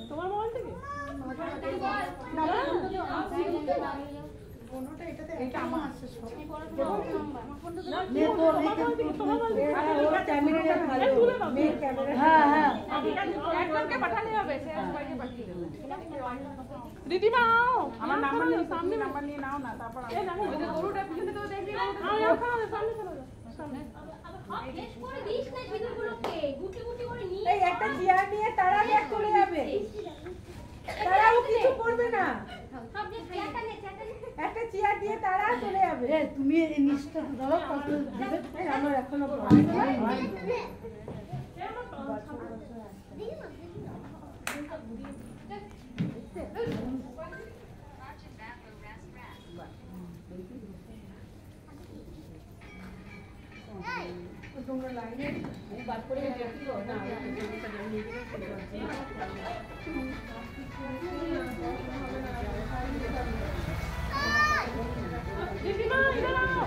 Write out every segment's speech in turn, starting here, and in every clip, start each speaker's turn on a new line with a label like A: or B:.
A: তোমার মোবাইল থেকে দিদিমা আমার নাম্বার নিয়ে সামনে নাম্বার নিয়ে নাও না তারপর গরুটা পিছনে তো দেখবি সামনে একটা চেয়ার নিয়ে তারা চলে যাবে তারাও কিছু করবে না একটা চেয়ার দিয়ে তারা চলে যাবে তুমি এই নিচটা ধরো কত দিবে আমার এখনো তোমরা লাইনে বাদ করে দেখো না দিদিমা ইধর आओ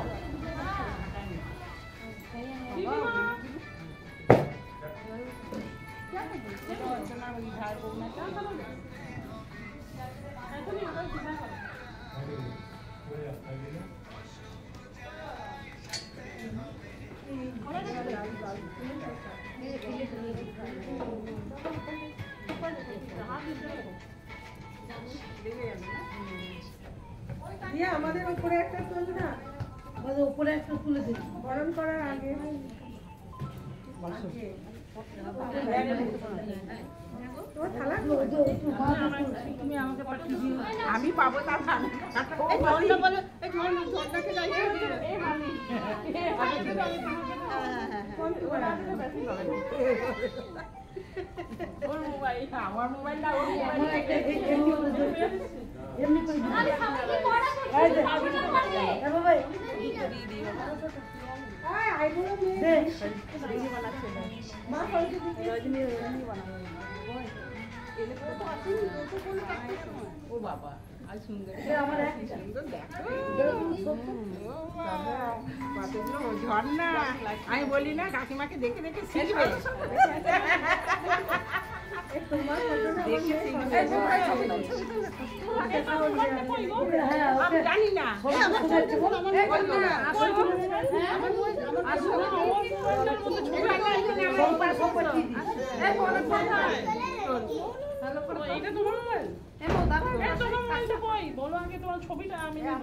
A: দিদিমা क्या कर रही हो चना वाली झाड़ को मैं क्या करूं ऐसा नहीं होगा सीधा करो দিয়া আমাদের উপরে একটা তুল না আমাদের উপরে একটা তুলে দিই গরম করার আগে তুমি আমাকে পাঠিয়ে দিও আমি পাবো তার আমার মোবাইল না এমনি করে ও বাবা আজ সুন্দর ঝর্ণা আমি বলি না কাকিমাকে দেখে দেখে শিখবে জানি না এটা তোমার মোবাইল বলো আগে তোমার ছবিটা আমি